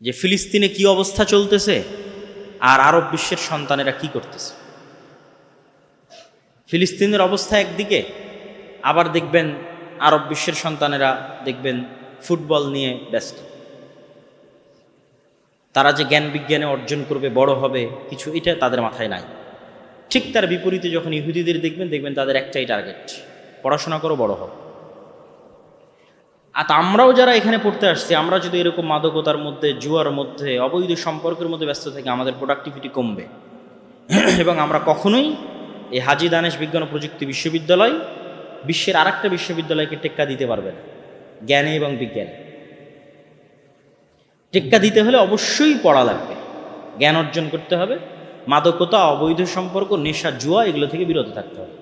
যে ফিলিস্তিনে কি অবস্থা চলতেছে আর আরব বিশ্বের সন্তানেরা কি করতেছে। ফিলিস্তিনের অবস্থা একদিকে, আবার দেখবেন আরব বিশ্বের সন্তানেরা দেখবেন ফুটবল নিয়ে ব্যস্ত। তারা যে জ্ঞান বিজ্ঞানে অর্জন করবে, বড় হবে কিছু, এটা তাদের মাথায় নাই। ঠিক তার বিপরীতে যখন ইহুদিদের দেখবেন তাদের একটাই টার্গেট, পড়াশোনা করো, বড় হোক। আর আমরাও যারা এখানে পড়তে আসছি, আমরা যদি এরকম মাদকতার মধ্যে, জুয়ার মধ্যে, অবৈধ সম্পর্কের মধ্যে ব্যস্ত থাকি, আমাদের প্রোডাক্টিভিটি কমবে। এবং আমরা কখনোই এই হাজী দানেশ বিজ্ঞান ও প্রযুক্তি বিশ্ববিদ্যালয় বিশ্বের আরেকটা বিশ্ববিদ্যালয়কে টেক্কা দিতে পারবে না। জ্ঞানে এবং বিজ্ঞানে টেক্কা দিতে হলে অবশ্যই পড়া লাগবে, জ্ঞান অর্জন করতে হবে, মাদকতা, অবৈধ সম্পর্ক, নেশা, জুয়া এগুলো থেকে বিরত থাকতে হবে।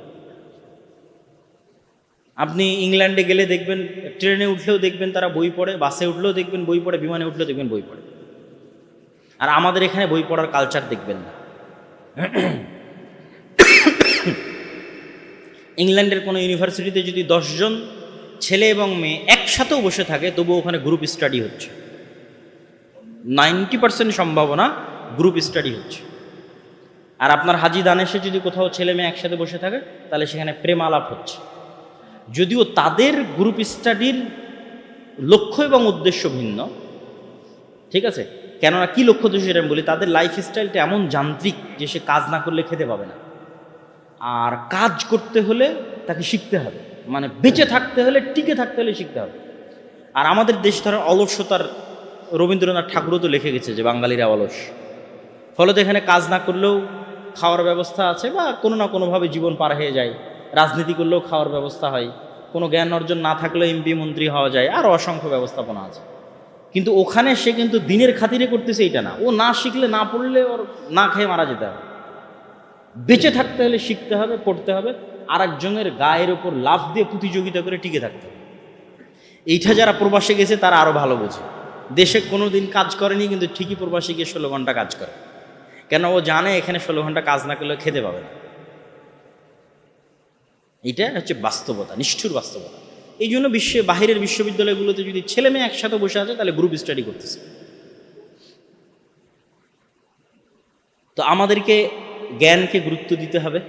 আপনি ইংল্যান্ডে গেলে দেখবেন, ট্রেনে উঠলেও দেখবেন তারা বই পড়ে, বাসে উঠলেও দেখবেন বই পড়ে, বিমানে উঠলেও দেখবেন বই পড়ে। আর আমাদের এখানে বই পড়ার কালচার দেখবেন না। ইংল্যান্ডের কোনো ইউনিভার্সিটিতে যদি 10 জন ছেলে এবং মেয়ে একসাথেও বসে থাকে, তবুও ওখানে গ্রুপ স্টাডি হচ্ছে। 90% সম্ভাবনা গ্রুপ স্টাডি হচ্ছে। আর আপনার হাজী দানেশে যদি কোথাও ছেলে মেয়ে একসাথে বসে থাকে, তাহলে সেখানে প্রেম আলাপ হচ্ছে। যদিও তাদের গ্রুপ স্টাডির লক্ষ্য এবং উদ্দেশ্য ভিন্ন, ঠিক আছে। কেননা কি লক্ষ্য উদ্দেশ্য সেটা আমি বলি, তাদের লাইফ স্টাইলটা এমন যান্ত্রিক যে সে কাজ না করলে খেতে পাবে না। আর কাজ করতে হলে তাকে শিখতে হবে, মানে বেঁচে থাকতে হলে, টিকে থাকতে হলে শিখতে হবে। আর আমাদের দেশ ধরেন অলস্যতার, রবীন্দ্রনাথ ঠাকুরও তো লিখে গেছে যে বাঙালিরা অলস। ফলত এখানে কাজ না করলেও খাওয়ার ব্যবস্থা আছে, বা কোনো না কোনোভাবে জীবন পার হয়ে যায়। রাজনীতি করলেও খাওয়ার ব্যবস্থা হয়, কোনো জ্ঞান অর্জন না থাকলেও এমপি মন্ত্রী হওয়া যায়, আর অসংখ্য ব্যবস্থাপনা আছে। কিন্তু ওখানে সে কিন্তু দিনের খাতিরে করতেছে এটা না, ও না শিখলে, না পড়লে ওর না খেয়ে মারা যেতে হবে। বেঁচে থাকতে হলে শিখতে হবে, পড়তে হবে, আর একজনের গায়ের ওপর লাফ দিয়ে প্রতিযোগিতা করে টিকে থাকতে হবে। এইটা যারা প্রবাসে গেছে তারা আরও ভালো বোঝে। দেশে কোনো দিন কাজ করেনি, কিন্তু ঠিকই প্রবাসে গিয়ে 16 ঘন্টা কাজ করে। কেন? ও জানে এখানে 16 ঘন্টা কাজ না করলে খেতে পাবে না। এটা হচ্ছে বাস্তবতা, নিষ্ঠুর বাস্তবতা। এই জন্য বাহিরের বিশ্ববিদ্যালয়গুলোতে যদি ছেলে মেয়ে একসাথে বসে আছে, তাহলে গ্রুপ স্টাডি করতেছে। তো আমাদেরকে জ্ঞানকে গুরুত্ব দিতে হবে,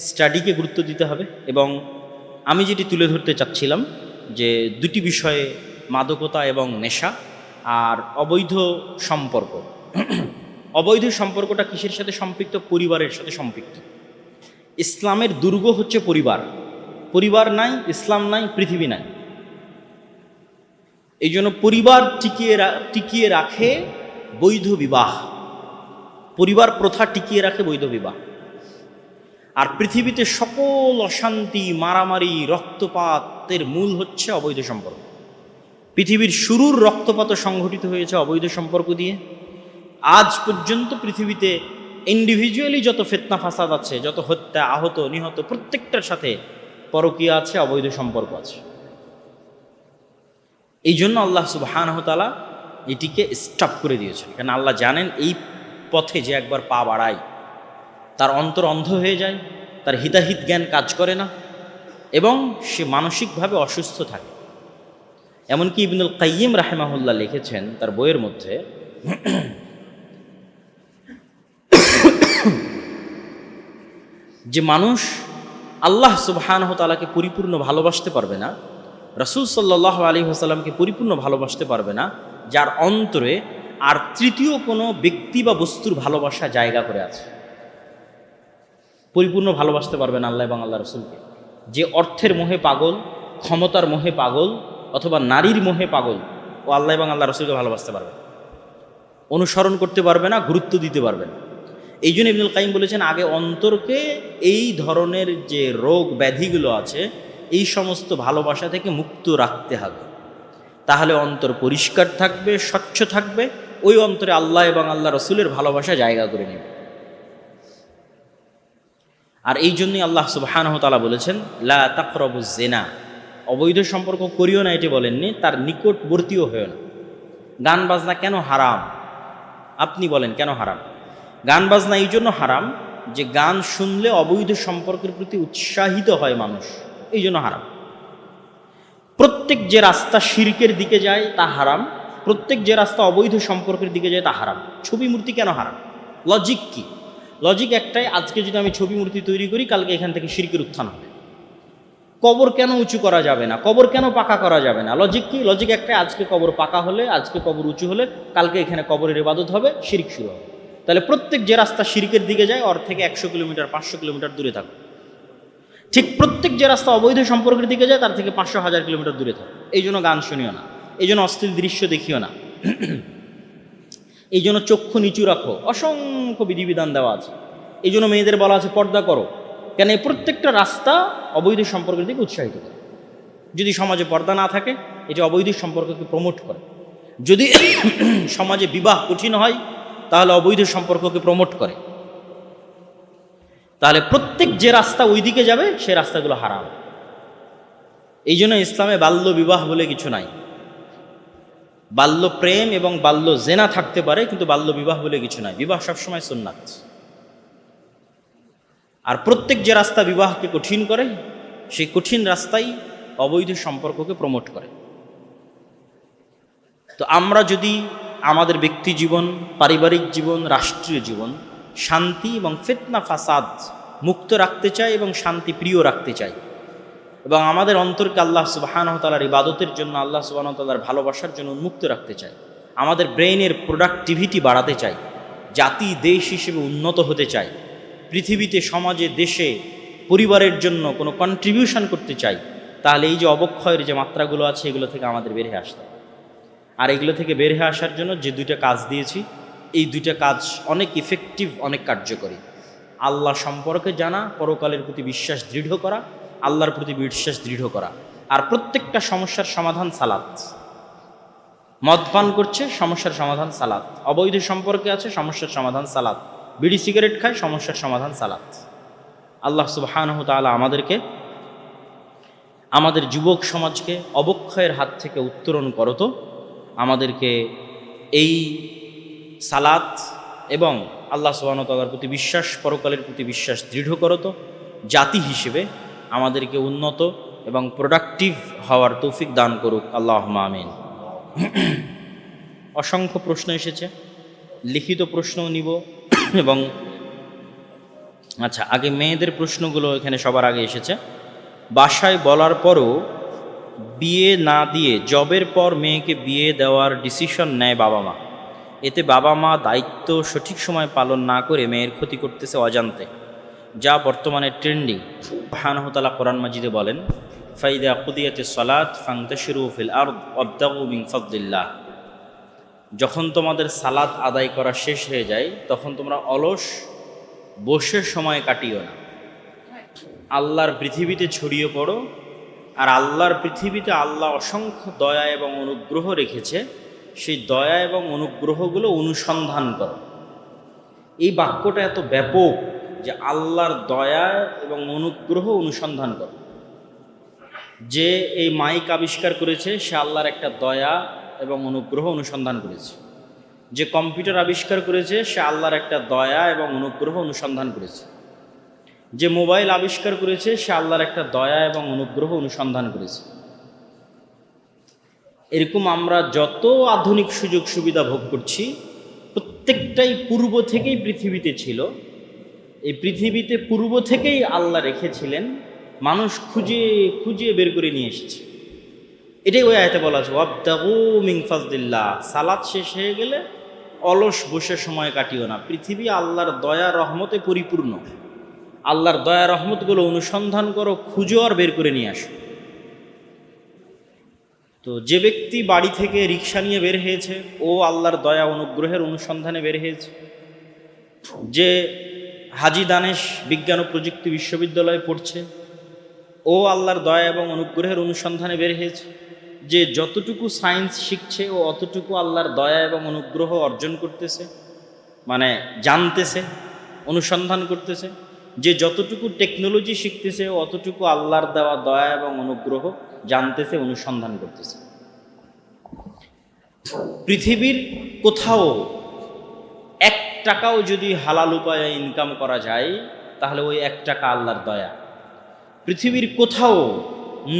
স্টাডিকে গুরুত্ব দিতে হবে। এবং আমি যেটি তুলে ধরতে চাচ্ছিলাম যে দুটি বিষয়ে, মাদকতা এবং নেশা আর অবৈধ সম্পর্ক। অবৈধ সম্পর্কটা কিসের সাথে সম্পৃক্ত? পরিবারের সাথে সম্পৃক্ত। ইসলামের দুর্গ হচ্ছে পরিবার। পরিবার নাই, ইসলাম নাই, পৃথিবী নাই। এই জন্য পরিবার টিকিয়ে রাখে বৈধ বিবাহ, পরিবার প্রথা টিকিয়ে রাখে বৈধ বিবাহ। আর পৃথিবীতে সকল অশান্তি, মারামারি, রক্তপাতের মূল হচ্ছে অবৈধ সম্পর্ক। পৃথিবীর শুরুর রক্তপাত সংঘটিত হয়েছে অবৈধ সম্পর্ক দিয়ে। আজ পর্যন্ত পৃথিবীতে ইন্ডিভিজুয়ালি যত ফিতনা ফাসাদ আছে, যত হত্যা, আহত, নিহত, প্রত্যেকটার সাথে পরকীয়া আছে, অবৈধ সম্পর্ক আছে। এই জন্য আল্লাহ সুবহানাহু ওয়া তাআলা এটিকে স্টপ করে দিয়েছেন। কারণ আল্লাহ জানেন এই পথে যে একবার পা বাড়ায়, তার অন্তর অন্ধ হয়ে যায়, তার হিতাহিত জ্ঞান কাজ করে না, এবং সে মানসিকভাবে অসুস্থ থাকে। এমনকি ইবনুল কাইয়িম রাহিমাহুল্লাহ লিখেছেন তার বইয়ের মধ্যে, যে মানুষ আল্লাহ সুবহানাহু ওয়া তাআলাকে পরিপূর্ণ ভালোবাসতে পারবে না, রাসূল সাল্লাল্লাহু আলাইহি ওয়াসাল্লামকে পরিপূর্ণ ভালোবাসতে পারবে না, যার অন্তরে আর তৃতীয় কোনো ব্যক্তি বা বস্তুর ভালোবাসা জায়গা করে আছে। পরিপূর্ণ ভালোবাসতে পারবে না আল্লাহ এবং আল্লাহ রাসূলকে। যে অর্থের মোহে পাগল, ক্ষমতার মোহে পাগল, অথবা নারীর মোহে পাগল, ও আল্লাহ এবং আল্লাহ রাসূলকে ভালোবাসতে পারবে, অনুসরণ করতে পারবে না, গুরুত্ব দিতে পারবে না। এই জন্য ইবনুল কাইয়িম বলেছেন, আগে অন্তরকে এই ধরনের যে রোগ ব্যাধিগুলো আছে, এই সমস্ত ভালোবাসা থেকে মুক্ত রাখতে হবে। তাহলে অন্তর পরিষ্কার থাকবে, স্বচ্ছ থাকবে, ওই অন্তরে আল্লাহ এবং আল্লাহ রসুলের ভালোবাসা জায়গা করে নেবে। আর এই জন্যই আল্লাহ সুবহানাহু ওয়া তাআলা বলেছেন, লা তাকরাবুজ জিনা, অবৈধ সম্পর্ক করিও না, এটি বলেননি, তার নিকটবর্তীও হয়েও না। গান বাজনা কেন হারাম? আপনি বলেন কেন হারাম? গান বাজনা এই জন্য হারাম যে গান শুনলে অবৈধ সম্পর্কের প্রতি উৎসাহিত হয় মানুষ, এই জন্য হারাম। প্রত্যেক যে রাস্তা শিরকের দিকে যায় তা হারাম, প্রত্যেক যে রাস্তা অবৈধ সম্পর্কের দিকে যায় তা হারাম। ছবি মূর্তি কেন হারাম? লজিক কি? লজিক একটাই, আজকে যদি আমি ছবি মূর্তি তৈরি করি, কালকে এখান থেকে শিরকের উত্থান হবে। কবর কেন উঁচু করা যাবে না? কবর কেন পাকা করা যাবে না? লজিক কি? লজিক একটাই, আজকে কবর পাকা হলে, আজকে কবর উঁচু হলে, কালকে এখানে কবরের ইবাদত হবে, শিরক শুরু হবে। তাহলে প্রত্যেক যে রাস্তা শিরকের দিকে যায় ওর থেকে 100 কিলোমিটার 500 কিলোমিটার দূরে থাকো। ঠিক প্রত্যেক যে রাস্তা অবৈধ সম্পর্কের দিকে যায় তার থেকে 500-1000 কিলোমিটার দূরে থাকো। এই জন্য গান শুনিও না, এই জন্য অশ্লীল দৃশ্য দেখিও না, এই জন্য চক্ষু নিচু রাখো, অসংখ্য বিধিবিধান দেওয়া আছে। এই জন্য মেয়েদের বলা আছে পর্দা করো, কেন এই প্রত্যেকটা রাস্তা অবৈধ সম্পর্কের দিকে উৎসাহিত করে। যদি সমাজে পর্দা না থাকে, এটি অবৈধ সম্পর্ককে প্রমোট করে। যদি সমাজে বিবাহ কঠিন হয়, তাহলে অবৈধ সম্পর্ককে প্রমোট করে। তাহলে প্রত্যেক যে রাস্তা ওই দিকে যাবে সে রাস্তাগুলো হারাম। এই জন্য ইসলামে বাল্য বিবাহ বলে কিছু নাই। বাল্য প্রেম এবং বাল্য জেনা থাকতে পারে, কিন্তু বাল্য বিবাহ বলে কিছু নাই। বিবাহ সবসময় সুন্নাত। আর প্রত্যেক যে রাস্তা বিবাহকে কঠিন করে, সেই কঠিন রাস্তাই অবৈধ সম্পর্ককে প্রমোট করে। তো আমরা যদি আমাদের ব্যক্তি জীবন, পারিবারিক জীবন, রাষ্ট্রীয় জীবন শান্তি এবং ফিতনা ফাসাদ মুক্ত রাখতে চাই এবং শান্তি প্রিয় রাখতে চাই, এবং আমাদের অন্তরকে আল্লাহ সুবহানাহু ওয়া তাআলার ইবাদতের জন্য, আল্লাহ সুবহানাহু ওয়া তাআলার ভালোবাসার জন্য উন্মুক্ত রাখতে চাই, আমাদের ব্রেইনের প্রোডাক্টিভিটি বাড়াতে চাই, জাতি দেশ হিসেবে উন্নত হতে চাই, পৃথিবীতে সমাজে দেশে পরিবারের জন্য কোনো কন্ট্রিবিউশন করতে চাই, তাহলে এই যে অবক্ষয়ের যে মাত্রাগুলো আছে এগুলো থেকে আমাদের বের হয়ে আসতে হবে। আর এগুলো থেকে বের হয়ে আসার জন্য যে দুইটা কাজ দিয়েছি, এই দুইটা কাজ অনেক ইফেক্টিভ, অনেক কার্যকরী। আল্লাহ সম্পর্কে জানা, পরকালের প্রতি বিশ্বাস দৃঢ় করা, আল্লাহর প্রতি বিশ্বাস দৃঢ় করা। আর প্রত্যেকটা সমস্যার সমাধান সালাত। মদ পান করছে, সমস্যার সমাধান সালাত। অবৈধ সম্পর্কে আছে, সমস্যার সমাধান সালাত। বিড়ি সিগারেট খায়, সমস্যার সমাধান সালাত। আল্লাহ সুবহানাহু ওয়া তাআলা আমাদেরকে, আমাদের যুবক সমাজকে অবক্ষয়ের হাত থেকে উত্তরণ করতো, আমাদেরকে এই সালাত এবং আল্লাহ সুবহানাহু ওয়া তাআলার প্রতি বিশ্বাস, পরকালের প্রতি বিশ্বাস দৃঢ় করতো। জাতি হিসেবে আমাদেরকে উন্নত এবং প্রোডাক্টিভ হওয়ার তৌফিক দান করুক, আল্লাহুম্মা আমিন। অসংখ্য প্রশ্ন এসেছে, লিখিত প্রশ্নও নিব। এবং আচ্ছা, আগে মেয়েদের প্রশ্নগুলো এখানে সবার আগে এসেছে। বাসায় বলার পরও বিয়ে না দিয়ে জবের পর মেয়েকে বিয়ে দেওয়ার ডিসিশন নেয় বাবা মা। এতে বাবা মা দায়িত্ব সঠিক সময় পালন না করে মেয়ের ক্ষতি করতেছে অজান্তে, যা বর্তমানে ট্রেন্ডিং। সুবহানাহু ওয়া তাআলা কোরআন মাজিদে বলেন, ফাইদা কুদিয়াতিস সালাত ফান্তাশিরু ফিল আরদ ওয়াবতাগু মিন ফাদলিল্লাহ। যখন তোমাদের সালাত আদায় করা শেষ হয়ে যায়, তখন তোমরা অলস বসে সময় কাটিও না, আল্লাহর পৃথিবীতে ছড়িয়ে পড়ো। আর আল্লাহর পৃথিবীতে আল্লাহ অসংখ্য দয়া এবং অনুগ্রহ রেখেছে, সেই দয়া এবং অনুগ্রহগুলো অনুসন্ধান করো। এই বাক্যটা এত ব্যাপক যে আল্লাহর দয়া এবং অনুগ্রহ অনুসন্ধান করো। যে এই মাইক আবিষ্কার করেছে সে আল্লাহর একটা দয়া এবং অনুগ্রহ অনুসন্ধান করেছে। যে কম্পিউটার আবিষ্কার করেছে সে আল্লাহর একটা দয়া এবং অনুগ্রহ অনুসন্ধান করেছে। যে মোবাইল আবিষ্কার করেছে সে আল্লাহর একটা দয়া এবং অনুগ্রহ অনুসন্ধান করেছে। এরকম আমরা যত আধুনিক সুযোগ সুবিধা ভোগ করছি, প্রত্যেকটাই পূর্ব থেকেই পৃথিবীতে ছিল। এই পৃথিবীতে পূর্ব থেকেই আল্লাহ রেখেছিলেন, মানুষ খুঁজে খুঁজে বের করে নিয়ে এসেছে। এটাই ওই আয়াতে বলা আছে, ওয়াবতাগু মিন ফাজলিল্লাহ। সালাত শেষ হয়ে গেলে অলস বসে সময় কাটিও না, পৃথিবী আল্লাহর দয়া রহমতে পরিপূর্ণ। আল্লাহর দয়া রহমতগুলো অনুসন্ধান করো, খুঁজো আর বের করে নিয়ে আসো। তো যে ব্যক্তি বাড়ি থেকে রিক্সা নিয়ে বের হয়েছে, ও আল্লাহর দয়া অনুগ্রহের অনুসন্ধানে বের হয়েছে। যে হাজী দানেশ বিজ্ঞান ও প্রযুক্তি বিশ্ববিদ্যালয়ে পড়ছে, ও আল্লাহর দয়া এবং অনুগ্রহের অনুসন্ধানে বের হয়েছে। যে যতটুকু সায়েন্স শিখছে ও অতটুকু আল্লাহর দয়া এবং অনুগ্রহ অর্জন করতেছে, মানে জানতেছে, অনুসন্ধান করতেছে। যে যতটুকু টেকনোলজি শিখতেছে ও অতটুকু আল্লাহর দেওয়া দয়া এবং অনুগ্রহ জানতেছে, অনুসন্ধান করতেছে। পৃথিবীর কোথাও 1 টাকাও যদি হালাল উপায়ে ইনকাম করা যায়, তাহলে ওই 1 টাকা আল্লাহর দয়া। পৃথিবীর কোথাও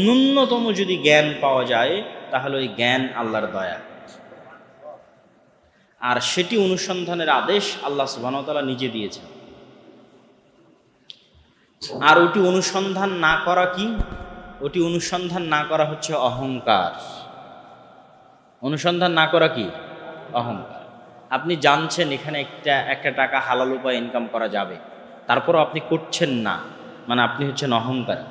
ন্যূনতম যদি জ্ঞান পাওয়া যায়, তাহলে ওই জ্ঞান আল্লাহর দয়া। আর সেটি অনুসন্ধানের আদেশ আল্লাহ সুবহানাহু ওয়া তাআলা নিজে দিয়েছেন। আর ওটি অনুসন্ধান না করা কি? ওটি অনুসন্ধান না করা হচ্ছে অহংকার। অনুসন্ধান না করা কি? অহংকার। আপনি জানছেন এখানে একটা টাকা হালাল উপায়ে ইনকাম করা যাবে, তারপরও আপনি করছেন না, মানে আপনি হচ্ছেন অহংকারী।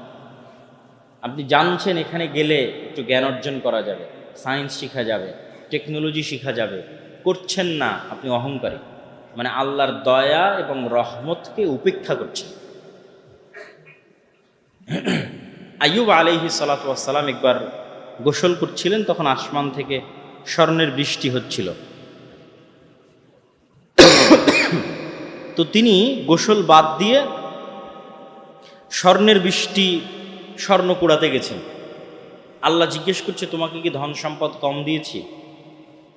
আপনি জানছেন এখানে গেলে একটু জ্ঞান অর্জন করা যাবে, সায়েন্স শেখা যাবে, টেকনোলজি শেখা যাবে, করছেন না, আপনি অহংকারী, মানে আল্লাহর দয়া এবং রহমতকে উপেক্ষা করছেন। আইয়ুব আলাইহিস সালাতু ওয়াস সালাম একবার গোসল করছিলেন, তখন আসমান থেকে স্বর্ণের বৃষ্টি হচ্ছিল। তো তিনি গোসল বাদ দিয়ে স্বর্ণের বৃষ্টি স্বর্ণ কুড়াতে গেছেন। আল্লাহ জিজ্ঞেস করছে, তোমাকে কি ধন সম্পদ কম দিয়েছি?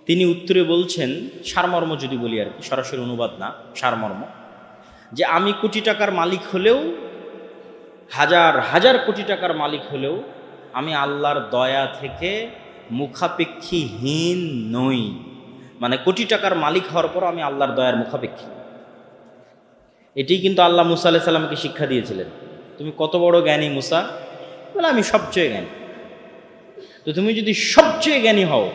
তিনি উত্তরে বলছেন, সারমর্ম যদি বলি আর কি, সরাসরি অনুবাদ না, সারমর্ম, যে আমি কোটি টাকার মালিক হলেও, হাজার হাজার কোটি টাকার মালিক হলেও আমি আল্লাহর দয়া থেকে মুখাপেক্ষীহীন নই। মানে কোটি টাকার মালিক হওয়ার পর আমি আল্লাহর দয়ার মুখাপেক্ষী। এটি কিন্তু আল্লাহ মুসা আলাইহিস সালামকে শিক্ষা দিয়েছিলেন। তুমি কত বড় জ্ঞানী মুসা? বলে আমি সবচেয়ে জ্ঞানী। তো তুমি যদি সবচেয়ে জ্ঞানী হও,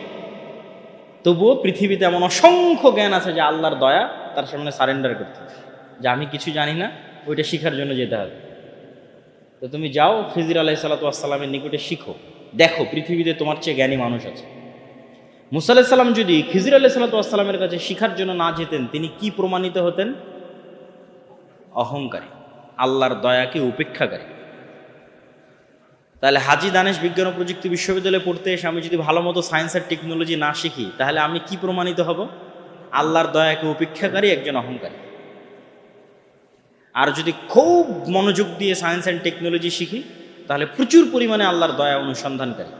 তবুও পৃথিবীতে এমন অসংখ্য জ্ঞান আছে যে আল্লাহর দয়া তার সামনে সারেন্ডার করতে হবে, যে আমি কিছু জানি না, ওইটা শিখার জন্য যেতে হবে। তো তুমি যাও খিজির আলাইহিস সালাতু ওয়াস সালামের নিকটে শিখো, দেখো পৃথিবীতে তোমার চেয়ে জ্ঞানী মানুষ আছে। মুসা আলাইহিস সালাম যদি খিজির আলাইহিস সালাতু ওয়াস সালামের কাছে শিখার জন্য না যেতেন, তিনি কি প্রমাণিত হতেন? অহংকারী, আল্লাহর দয়াকে উপেক্ষাকারী। তাহলে হাজী দানেশ বিজ্ঞান ও প্রযুক্তি বিশ্ববিদ্যালয়ে পড়তে এসে আমি যদি ভালো মতো সায়েন্স আর টেকনোলজি না শিখি, তাহলে আমি কি প্রমাণিত হব? আল্লাহর দয়াকে উপেক্ষাকারী একজন অহংকারী। আর যদি খুব মনোযোগ দিয়ে সায়েন্স অ্যান্ড টেকনোলজি শিখি, তাহলে প্রচুর পরিমাণে আল্লাহর দয়া অনুসন্ধানকারী।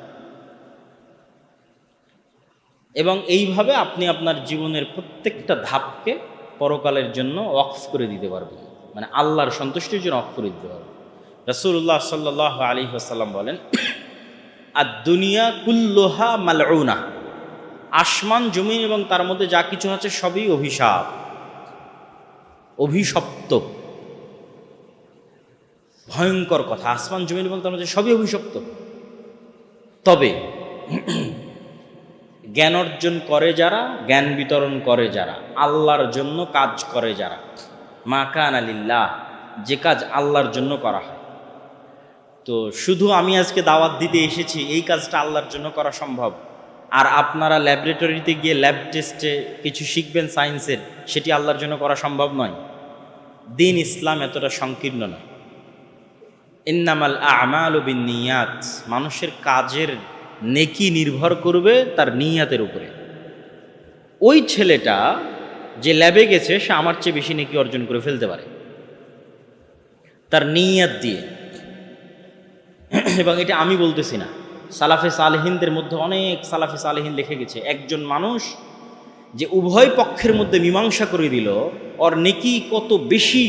এবং এইভাবে আপনি আপনার জীবনের প্রত্যেকটা ধাপকে পরকালের জন্য ওয়াকফ করে দিতে পারবেন, মানে আল্লাহর সন্তুষ্টির জন্য ওয়াকফ করে দিতে পারবেন। রাসূলুল্লাহ সাল্লাল্লাহু আলাইহি ওয়াসাল্লাম বলেন, আদ-দুনিয়া কুল্লুহা মালউনা, আসমান জমিন এবং তার মধ্যে যা কিছু আছে সবই অভিশাপ, অভিশপ্ত। ভয়ঙ্কর কথা, আসমান জমিন এবং তার মধ্যে সবই অভিশপ্ত। তবে জ্ঞান অর্জন করে যারা, জ্ঞান বিতরণ করে যারা, আল্লাহর জন্য কাজ করে যারা, মা কানা লিল্লাহ, যে কাজ আল্লাহর জন্য করা হয়। তো শুধু আমি আজকে দাওয়াত দিতে এসেছি, এই কাজটা আল্লাহর জন্য করা সম্ভব। আর আপনারা ল্যাবরেটরিতে গিয়ে ল্যাব টেস্টে কিছু শিখবেন সায়েন্সের, সেটি আল্লাহর জন্য করা সম্ভব নয়। দিন ইসলাম এতটা সংকীর্ণ নয়। ইন্নামাল আমালু বিন্নিয়াত, মানুষের কাজের নেকি নির্ভর করবে তার নিয়াতের উপরে। ওই ছেলেটা যে ল্যাবে গেছে, সে আমার চেয়ে বেশি নেকি অর্জন করে ফেলতে পারে তার নিয়াত দিয়ে। এবং এটা আমি বলতেছি না, সালাফে সালেহিনদের মধ্যে অনেক সালাফে সালেহিন লিখে গেছে, একজন মানুষ যে উভয় পক্ষের মধ্যে মীমাংসা করে দিল, ওর নেকি কত বেশি।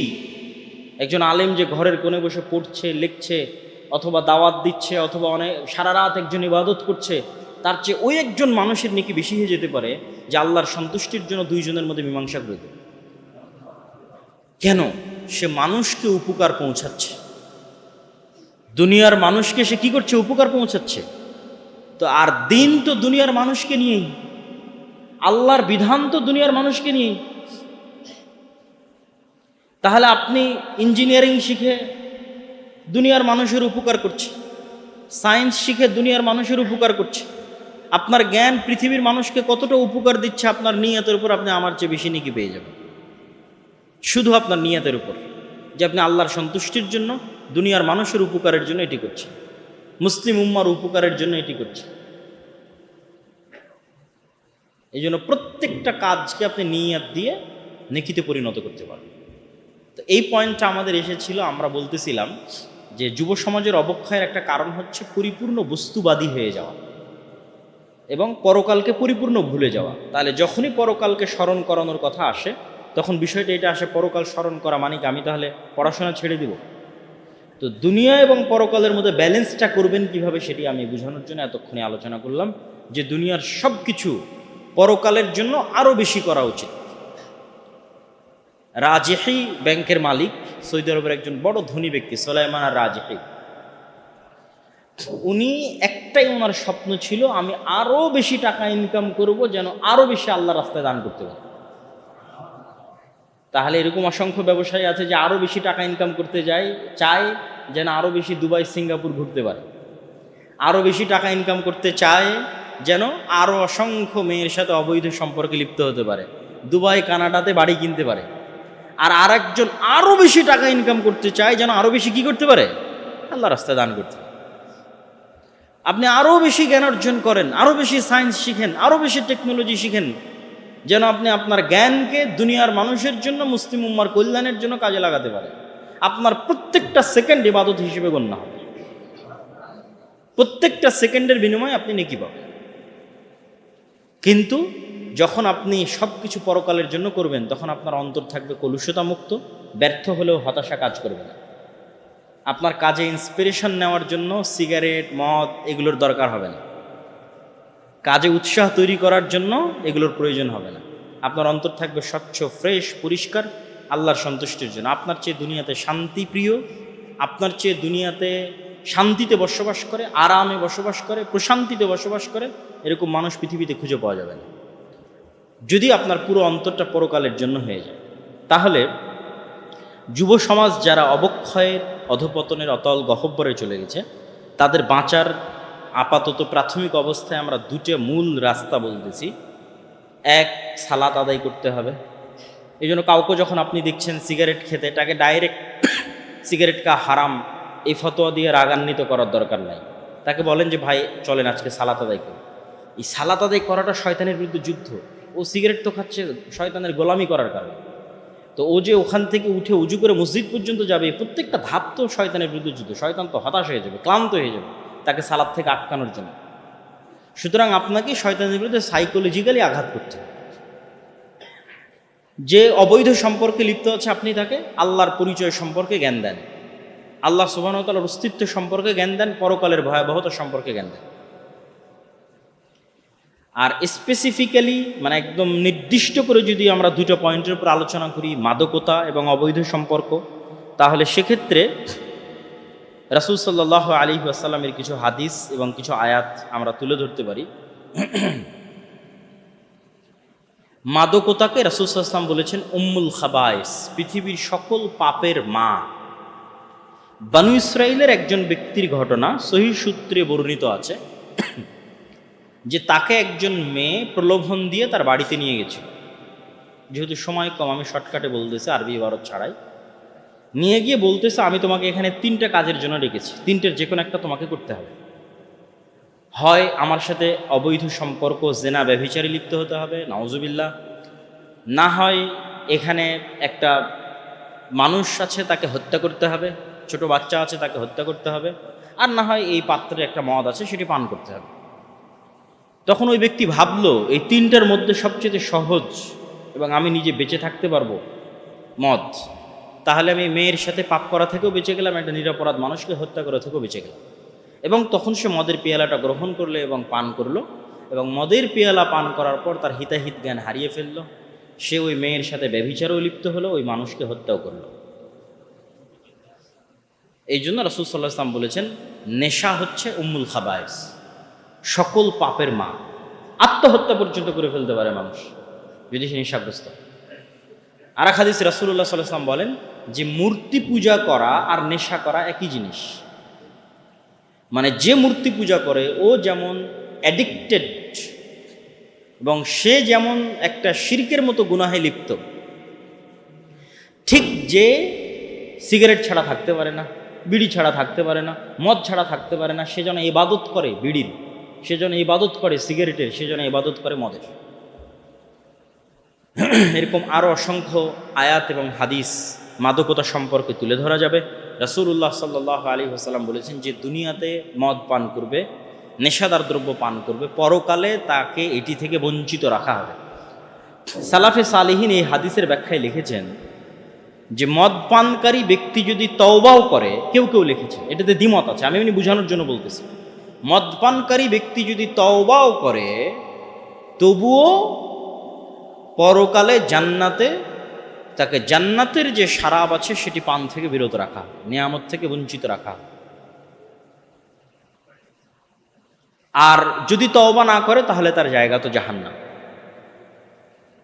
একজন আলেম যে ঘরের কোণে বসে পড়ছে, লিখছে, অথবা দাওয়াত দিচ্ছে, অথবা অনেক সারা রাত একজন ইবাদত করছে, তার চেয়ে ওই একজন মানুষের নেকি বেশি হয়ে যেতে পারে যে আল্লাহর সন্তুষ্টির জন্য দুইজনের মধ্যে মীমাংসা করে দেবে। কেন? সে মানুষকে উপকার পৌঁছাচ্ছে, দুনিয়ার মানুষকে সে কি করছে? উপকার পৌঁছাচ্ছে। তো আর দিন তো দুনিয়ার মানুষকে নিয়েই, আল্লাহর বিধান তো দুনিয়ার মানুষকে নিয়েই। তাহলে আপনি ইঞ্জিনিয়ারিং শিখে দুনিয়ার মানুষের উপকার করছে, সায়েন্স শিখে দুনিয়ার মানুষের উপকার করছে, আপনার জ্ঞান পৃথিবীর মানুষকে কতটা উপকার দিচ্ছে, আপনার নিয়তের উপর আপনি আমার চেয়ে বেশি নেকি পেয়ে যাবেন। শুধু আপনার নিয়তের উপর, যে আপনি আল্লাহর সন্তুষ্টির জন্য, দুনিয়ার মানুষের উপকারের জন্য এটি করছে, মুসলিম উম্মার উপকারের জন্য এটি করছে। এই জন্য প্রত্যেকটা কাজকে আপনি নিয়ত দিয়ে নেকিতে পরিণত করতে পারবেন। তো এই পয়েন্টটা আমাদের এসেছিল, আমরা বলতেছিলাম যে যুব সমাজের অবক্ষয়ের একটা কারণ হচ্ছে পরিপূর্ণ বস্তুবাদী হয়ে যাওয়া এবং পরকালকে পরিপূর্ণ ভুলে যাওয়া। তাহলে যখনই পরকালকে স্মরণ করানোর কথা আসে, তখন বিষয়টা এটা আসে, পরকাল স্মরণ করা মানে কি আমি তাহলে পড়াশোনা ছেড়ে দিব? তো দুনিয়া এবং পরকালের মধ্যে ব্যালেন্সটা করবেন কিভাবে, সেটি আমি বোঝানোর জন্য এতক্ষণে আলোচনা করলাম যে দুনিয়ার সব কিছু পরকালের জন্য আরও বেশি করা উচিত। রাজেহি ব্যাংকের মালিক, সৌদি আরবের একজন বড় ধনী ব্যক্তি, সুলাইমান আর রাজেহি, উনি একটাই ওনার স্বপ্ন ছিল, আমি আরও বেশি টাকা ইনকাম করব, যেন আরও বেশি আল্লাহ রাস্তায় দান করতে পারি। তাহলে এরকম অসংখ্য ব্যবসায়ী আছে যে আরও বেশি টাকা ইনকাম করতে চায় যেন আরও বেশি দুবাই সিঙ্গাপুর ঘুরতে পারে, আরও বেশি টাকা ইনকাম করতে চায় যেন আরও অসংখ্য মেয়ের সাথে অবৈধ সম্পর্কে লিপ্ত হতে পারে, দুবাই কানাডাতে বাড়ি কিনতে পারে। আর আরেকজন আরও বেশি টাকা ইনকাম করতে চায় যেন আরও বেশি কি করতে পারে, আল্লাহ রাস্তায় দান করতে পারে। আপনি আরও বেশি জ্ঞান অর্জন করেন, আরও বেশি সায়েন্স শিখেন, আরও বেশি টেকনোলজি শিখেন, যেন আপনি আপনার জ্ঞানকে দুনিয়ার মানুষের জন্য, মুসলিম উম্মার কল্যাণের জন্য কাজে লাগাতে পারেন। আপনার প্রত্যেকটা সেকেন্ড ইবাদত হিসেবে গণ্য হবে, প্রত্যেকটা সেকেন্ডের বিনিময়ে আপনি নেকি পাবেন। কিন্তু যখন আপনি সব কিছু পরকালের জন্য করবেন, তখন আপনার অন্তর থাকবে কলুষতা মুক্ত, ব্যর্থ হলেও হতাশা কাজ করবে না। আপনার কাজে ইন্সপিরেশন নেওয়ার জন্য সিগারেট, মদ এগুলোর দরকার হবে না, কাজে উৎসাহ তৈরি করার জন্য এগুলোর প্রয়োজন হবে না। আপনার অন্তর থাকবে স্বচ্ছ, ফ্রেশ, পরিষ্কার, আল্লাহর সন্তুষ্টির জন্য। আপনার চেয়ে দুনিয়াতে শান্তি প্রিয়, আপনার চেয়ে দুনিয়াতে শান্তিতে বসবাস করে, আরামে বসবাস করে, প্রশান্তিতে বসবাস করে, এরকম মানুষ পৃথিবীতে খুঁজে পাওয়া যাবে না। যদি আপনার পুরো অন্তরটা পরকালের জন্য হয়ে যায়, তাহলে যুব সমাজ যারা অবক্ষয়ের, অধপতনের অতল গহ্বরে চলে গেছে, তাদের বাঁচার আপাতত প্রাথমিক অবস্থায় আমরা দুটো মূল রাস্তা বলতেছি। এক, সালাত আদায় করতে হবে। এই জন্য কাউকে যখন আপনি দেখছেন সিগারেট খেতে, তাকে ডাইরেক্ট সিগারেট কা হারাম এই ফতোয়া দিয়ে রাগান্বিত করার দরকার নাই। তাকে বলেন যে ভাই চলেন আজকে সালাত আদায় করি। এই সালাত আদায় করাটা শয়তানের বিরুদ্ধে যুদ্ধ। ও সিগারেট তো খাচ্ছে শয়তানের গোলামি করার কারণে। তো ও যে ওখান থেকে উঠে উজু করে মসজিদ পর্যন্ত যাবে, প্রত্যেকটা ধাপ তো শয়তানের বিরুদ্ধে যুদ্ধ। শয়তান তো হতাশ হয়ে যাবে, ক্লান্ত হয়ে যাবে তাকে সালাত থেকে আটকানোর জন্য। সুতরাং আপনাকে শয়তানের বিরুদ্ধে সাইকোলজিক্যালি আঘাত করতে হবে। যে অবৈধ সম্পর্কে লিপ্ত আছে, আপনি তাকে আল্লাহর পরিচয় সম্পর্কে জ্ঞান দেন, আল্লাহ সুবহানাহু ওয়া তাআলার অস্তিত্ব সম্পর্কে জ্ঞান দেন, পরকালের ভয়াবহতা সম্পর্কে জ্ঞান দেন। আর স্পেসিফিক্যালি মানে একদম নির্দিষ্ট করে যদি আমরা দুটো পয়েন্টের উপর আলোচনা করি, মাদকতা এবং অবৈধ সম্পর্ক, তাহলে সেক্ষেত্রে রাসূল সাল্লাল্লাহু আলাইহি ওয়াসাল্লামের কিছু হাদিস এবং কিছু আয়াত আমরা তুলে ধরতে পারি। মাদকতাকে রাসূল সাল্লাল্লাহু আলাইহি ওয়াসাল্লাম বলেছেন উম্মুল খাবায়েস, পৃথিবীর সকল পাপের মা। বানু ইসরাইলের একজন ব্যক্তির ঘটনা সহিহ সূত্রে বর্ণিত আছে যে তাকে একজন মেয়ে প্রলোভন দিয়ে তার বাড়িতে নিয়ে গেছে। যেহেতু সময় কম, আমি শর্টকাটে বলতেছি, আরবি ইবারত ছাড়াই। নিয়ে গিয়ে বলতেছে আমি তোমাকে এখানে 3টা কাজের জন্য রেখেছি, 3টের যে কোনো একটা তোমাকে করতে হবে। হয় আমার সাথে অবৈধ সম্পর্ক, জেনা, ব্যভিচারে লিপ্ত হতে হবে, নাউজুবিল্লাহ। না হয় এখানে একটা মানুষ আছে তাকে হত্যা করতে হবে, ছোট বাচ্চা আছে তাকে হত্যা করতে হবে, আর না হয় এই পাত্রে একটা মদ আছে সেটি পান করতে হবে। তখন ওই ব্যক্তি ভাবলো এই 3টার মধ্যে সবচেয়ে সহজ এবং আমি নিজে বেঁচে থাকতে পারবো মদ। তাহলে আমি মেয়ের সাথে পাপ করা থেকেও বেঁচে গেলাম, একটা নিরপরাধ মানুষকে হত্যা করা থেকেও বেঁচে গেলাম। এবং তখন সে মদের পেয়ালাটা গ্রহণ করলো এবং পান করলো, এবং মদের পেয়ালা পান করার পর তার হিতাহিত জ্ঞান হারিয়ে ফেললো। সে ওই মেয়ের সাথে ব্যভিচারেও লিপ্ত হলো, ওই মানুষকে হত্যাও করলো। এই জন্য রাসূল সাল্লাল্লাহু আলাইহি ওয়াসাল্লাম বলেছেন নেশা হচ্ছে উম্মুল খাবায়েস, সকল পাপের মা। আত্মহত্যা পর্যন্ত করে ফেলতে পারে মানুষ যদি সে নেশাগ্রস্ত। আর এক হাদিসে রাসূলুল্লাহ সাল্লাল্লাহু আলাইহি ওয়াসাল্লাম বলেন যে মূর্তি পূজা করা আর নেশা করা একই জিনিস। মানে যে মূর্তি পূজা করে ও যেমন অ্যাডিক্টেড এবং সে যেমন একটা শিরকের মতো গুনাহে লিপ্ত, ঠিক যে সিগারেট ছাড়া থাকতে পারে না, বিড়ি ছাড়া থাকতে পারে না, মদ ছাড়া থাকতে পারে না, সে যেন ইবাদত করে বিড়ির, সে যেন ইবাদত করে সিগারেটের, সে যেন ইবাদত করে মদের। এরকম আরও অসংখ্য আয়াত এবং হাদিস মাদকতা সম্পর্কে তুলে ধরা যাবে। রাসূলুল্লাহ সাল্লাল্লাহু আলাইহি ওয়াসাল্লাম বলেছেন যে দুনিয়াতে মদ পান করবে, নেশাদার দ্রব্য পান করবে, পরকালে তাকে এটি থেকে বঞ্চিত রাখা হবে। সালাফে সালেহিন এই হাদিসের ব্যাখ্যায় লিখেছেন যে মদ পানকারী ব্যক্তি যদি তওবাও করে, কেউ কেউ লিখেছেন, এটাতে দ্বিমত আছে, আমি এমনি বোঝানোর জন্য বলতেছি, মদ পানকারী ব্যক্তি যদি তওবাও করে তবুও পরকালে জান্নাতে তাকে জান্নাতের যে শারাব আছে সেটি পান থেকে বিরত রাখা, নিয়ামত থেকে বঞ্চিত রাখা। আর যদি তওবা না করে তাহলে তার জায়গা তো জাহান্নাম।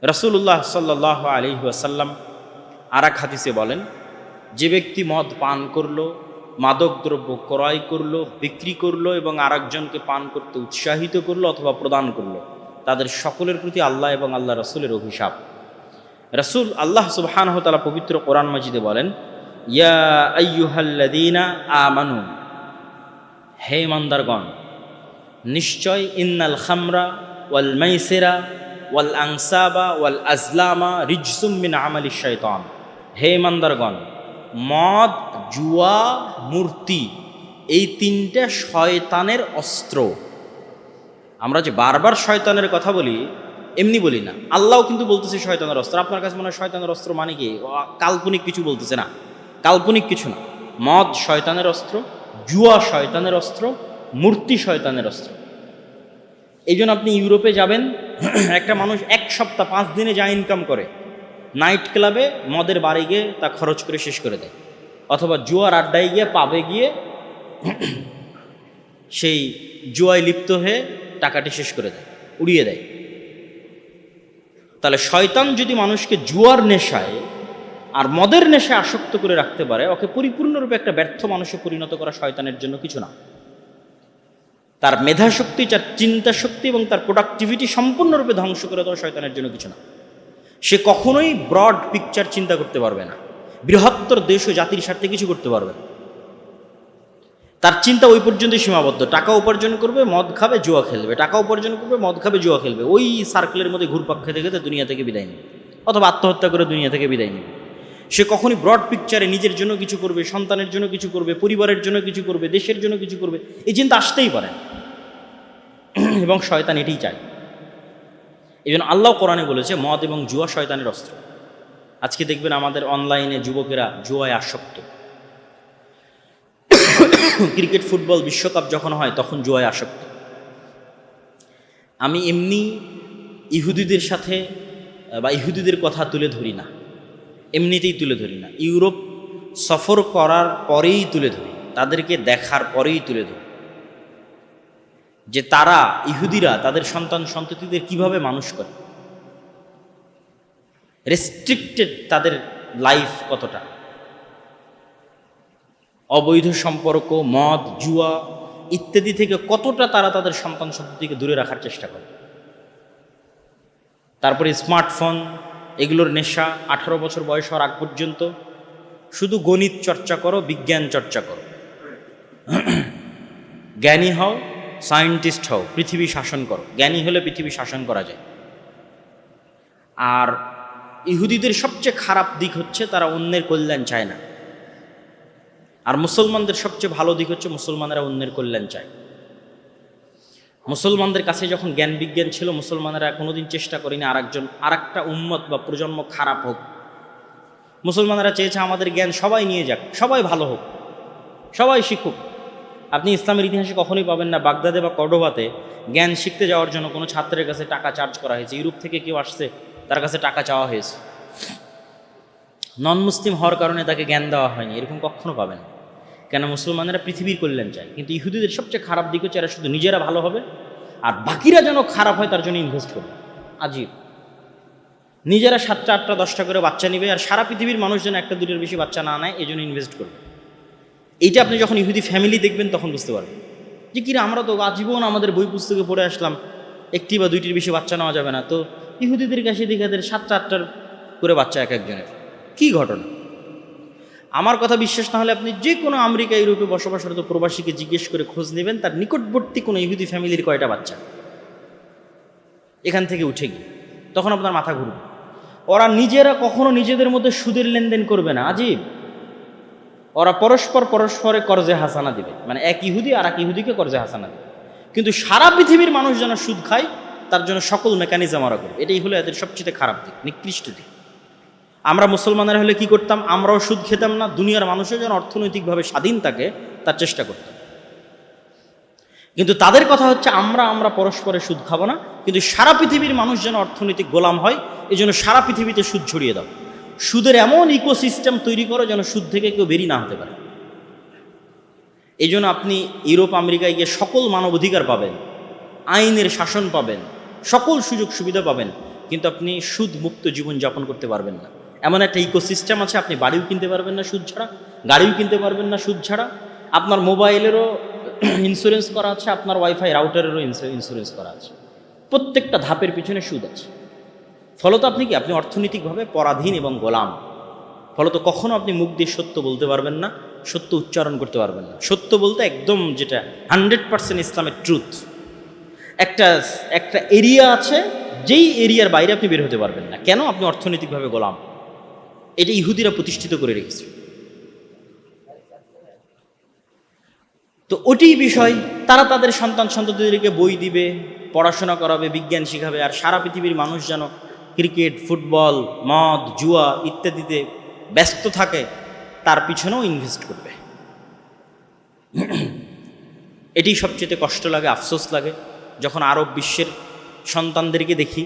রাসূলুল্লাহ সাল্লাল্লাহু আলাইহি ওয়াসাল্লাম আর এক হাদিসে বলেন, যে ব্যক্তি মদ পান করলো, মাদক দ্রব্য ক্রয় করলো, বিক্রি করলো এবং আরেকজনকে পান করতে উৎসাহিত করলো অথবা প্রদান করলো, তাদের সকলের প্রতি আল্লাহ এবং আল্লাহ রাসূলের অভিশাপ। রাসূল আল্লাহ সুবহানাহু ওয়া তাআলা পবিত্র কোরআন মাজিদে বলেন, ইয়া আইয়ুহাল্লাযীনা আমানু, হে ইমানদারগণ, নিশ্চয় ইন্নাল খামরা ওয়াল মাইসিরা ওয়াল আনসাবা ওয়াল আজলামা রিজসুম মিন আমালিশ শাইতান। হে ইমানদারগণ, মদ, জুয়া, মূর্তি, এই তিনটা শয়তানের অস্ত্র। আমরা যে বারবার শয়তানের কথা বলি, এমনি বলি না, আল্লাহও কিন্তু বলতেছে শয়তানের অস্ত্র। আপনার কাছে মনে হয় শয়তানের অস্ত্র মানে কি কাল্পনিক কিছু বলতেছে? না, কাল্পনিক কিছু না। মদ শয়তানের অস্ত্র, জুয়া শয়তানের অস্ত্র, মূর্তি শয়তানের অস্ত্র। এই জন্য আপনি ইউরোপে যাবেন, একটা মানুষ 1 সপ্তাহ 5 দিনে যা ইনকাম করে, নাইট ক্লাবে মদের বাড়ি গিয়ে তা খরচ করে শেষ করে দেয়, অথবা জুয়ার আড্ডায় গিয়ে পাবে গিয়ে সেই জুয়ায় লিপ্ত হয়ে টাকাটি শেষ করে দেয়, উড়িয়ে দেয়। তাহলে শয়তান যদি মানুষকে জুয়ার নেশায় আর মদের নেশায় আসক্ত করে রাখতে পারে, ওকে পরিপূর্ণরূপে একটা ব্যর্থ মানুষে পরিণত করা শয়তানের জন্য কিছু না। তার মেধাশক্তি, তার চিন্তা শক্তি এবং তার প্রোডাক্টিভিটি সম্পূর্ণরূপে ধ্বংস করে দেওয়া শয়তানের জন্য কিছু না। সে কখনোই ব্রড পিকচার চিন্তা করতে পারবে না, বৃহত্তর দেশ ও জাতির স্বার্থে কিছু করতে পারবে না। তার চিন্তা ওই পর্যন্তই সীমাবদ্ধ। টাকা উপার্জন করবে, মদ খাবে, জুয়া খেলবে, টাকা উপার্জন করবে, মদ খাবে, জুয়া খেলবে, ওই সার্কেলের মধ্যে ঘুরপাক খেতে খেতে দুনিয়া থেকে বিদায় নেবে, অথবা আত্মহত্যা করে দুনিয়া থেকে বিদায় নেবে। সে কখনই ব্রড পিকচারে নিজের জন্য কিছু করবে, সন্তানের জন্য কিছু করবে, পরিবারের জন্য কিছু করবে, দেশের জন্য কিছু করবে, এই চিন্তা আসতেই পারে। এবং শয়তান এটাই চায়। এই জন্য আল্লাহ কোরআনে বলেছে মদ এবং জুয়া শয়তানের অস্ত্র। আজকে দেখবেন আমাদের অনলাইনে যুবকেরা জুয়ায় আসক্ত। ক্রিকেট, ফুটবল বিশ্বকাপ যখন হয় তখন জুয়ায় আসক্ত। আমি এমনি ইহুদিদের সাথে বা ইহুদিদের কথা তুলে ধরি না, এমনিতেই তুলে ধরি না, ইউরোপ সফর করার পরেই তুলে ধরি, তাদেরকে দেখার পরেই তুলে ধরি যে তারা ইহুদিরা তাদের সন্তান সন্ততিদের কিভাবে মানুষ করে, রেস্ট্রিক্টেড তাদের লাইফ কতটা, অবৈধ সম্পর্ক, মদ, জুয়া ইত্যাদি থেকে কতটা তারা তাদের সন্তান সন্ততিকে দূরে রাখার চেষ্টা করে। তারপরে স্মার্টফোন, এগুলোর নেশা। 18 বছর বয়স হওয়ার আগ পর্যন্ত শুধু গণিত চর্চা করো, বিজ্ঞান চর্চা করো, জ্ঞানী হও, সায়েন্টিস্ট হও, পৃথিবী শাসন করো। জ্ঞানী হলে পৃথিবী শাসন করা যায়। আর ইহুদিদের সবচেয়ে খারাপ দিক হচ্ছে তারা অন্যের কল্যাণ চায় না। আর মুসলমানদের সবচেয়ে ভালো দিক হচ্ছে মুসলমানেরা অন্যের কল্যাণ চায়। মুসলমানদের কাছে যখন জ্ঞান বিজ্ঞান ছিল, মুসলমানেরা কোনোদিন চেষ্টা করেনি আরেকটা উম্মত বা প্রজন্ম খারাপ হোক। মুসলমানেরা চেয়েছে আমাদের জ্ঞান সবাই নিয়ে যাক, সবাই ভালো হোক, সবাই শিখুক। আপনি ইসলামের ইতিহাসে কখনোই পাবেন না বাগদাদে বা কর্ডোবাতে জ্ঞান শিখতে যাওয়ার জন্য কোনো ছাত্রের কাছে টাকা চার্জ করা হয়েছে। ইউরোপ থেকে কেউ আসছে, তার কাছে টাকা চাওয়া হয়েছে, নন মুসলিম হওয়ার কারণে তাকে জ্ঞান দেওয়া হয়নি, এরকম কখনো পাবেন। কেন? মুসলমানেরা পৃথিবীর কল্যাণ চায়। কিন্তু ইহুদিদের সবচেয়ে খারাপ দিক হচ্ছে এরা শুধু নিজেরা ভালো হবে আর বাকিরা যেন খারাপ হয় তার জন্য ইনভেস্ট করবে। আজীব, নিজেরা 7টা 8টা 10টা করে বাচ্চা নেবে আর সারা পৃথিবীর মানুষ যেন 1টা 2টার বেশি বাচ্চা না নেয়, এই জন্য ইনভেস্ট করবে। এইটা আপনি যখন ইহুদি ফ্যামিলি দেখবেন তখন বুঝতে পারবেন যে কিরা আমরা তো আজীবন আমাদের বই পুস্তকে পড়ে আসলাম 1টি বা 2টির বেশি বাচ্চা নেওয়া যাবে না, তো ইহুদিদের কাছে দিকে 7টা 8টার করে বাচ্চা এক একজনের। কী ঘটনা! আমার কথা বিশ্বাস না হলে আপনি যে কোনো আমেরিকা, ইউরোপে বসবাসরত প্রবাসীকে জিজ্ঞেস করে খোঁজ নেবেন তার নিকটবর্তী কোনো ইহুদি ফ্যামিলির কয়টা বাচ্চা এখান থেকে উঠে গিয়ে, তখন আপনার মাথা ঘুরবে। ওরা নিজেরা কখনো নিজেদের মধ্যে সুদের লেনদেন করবে না। আজীব, ওরা পরস্পরে কর্জে হাসানা দিবে, মানে এক ইহুদি আর এক ইহুদিকে কর্জে হাসানা দিবে। কিন্তু সারা পৃথিবীর মানুষ যেন সুদ খায় তার জন্য সকল মেকানিজম ওরা করবে। এটাই হলো এদের সবচেয়ে খারাপ দিক, নিকৃষ্ট দিক। আমরা মুসলমানেরা হলে কি করতাম? আমরাও সুদ খেতাম না, দুনিয়ার মানুষও যেন অর্থনৈতিকভাবে স্বাধীন থাকে তার চেষ্টা করতাম। কিন্তু তাদের কথা হচ্ছে আমরা পরস্পরে সুদ খাবো না, কিন্তু সারা পৃথিবীর মানুষ যেন অর্থনৈতিক গোলাম হয়, এই জন্য সারা পৃথিবীতে সুদ ছড়িয়ে দাও। সুদের এমন ইকোসিস্টেম তৈরি করো যেন সুদ থেকে কেউ বেরিয়ে না হতে পারে। এই জন্য আপনি ইউরোপ আমেরিকায় গিয়ে সকল মানবাধিকার পাবেন, আইনের শাসন পাবেন, সকল সুযোগ সুবিধা পাবেন, কিন্তু আপনি সুদ মুক্ত জীবনযাপন করতে পারবেন না। এমন একটা ইকোসিস্টেম আছে, আপনি বাড়িও কিনতে পারবেন না সুদ ছাড়া, গাড়িও কিনতে পারবেন না সুদ ছাড়া, আপনার মোবাইলেরও ইন্স্যুরেন্স করা আছে, আপনার ওয়াইফাই রাউটারেরও ইন্স্যুরেন্স করা আছে, প্রত্যেকটা ধাপের পিছনে সুদ আছে। ফলত আপনি কি, আপনি অর্থনৈতিকভাবে পরাধীন এবং গোলাম। ফলত কখনো আপনি মুখ দিয়ে সত্য বলতে পারবেন না, সত্য উচ্চারণ করতে পারবেন না। সত্য বলতে একদম যেটা 100% ইসলামের ট্রুথ। একটা একটা এরিয়া আছে, যেই এরিয়ার বাইরে আপনি বের হতে পারবেন না। কেন? আপনি অর্থনৈতিকভাবে গোলাম। এটা ইহুদিরা প্রতিষ্ঠিত করে রেখেছে। তো ওটি বিষয়, তারা তাদের সন্ততিদেরকে বই দিবে, পড়াশোনা করাবে, বিজ্ঞান শিখাবে, আর সারা পৃথিবীর মানুষ যেন ক্রিকেট, ফুটবল, মদ, জুয়া ইত্যাদিতে ব্যস্ত থাকে, তার পিছনেও ইনভেস্ট করবে। এটি সবচেয়ে কষ্ট লাগে, আফসোস লাগে, যখন আরব বিশ্বের সন্তানদেরকে দেখি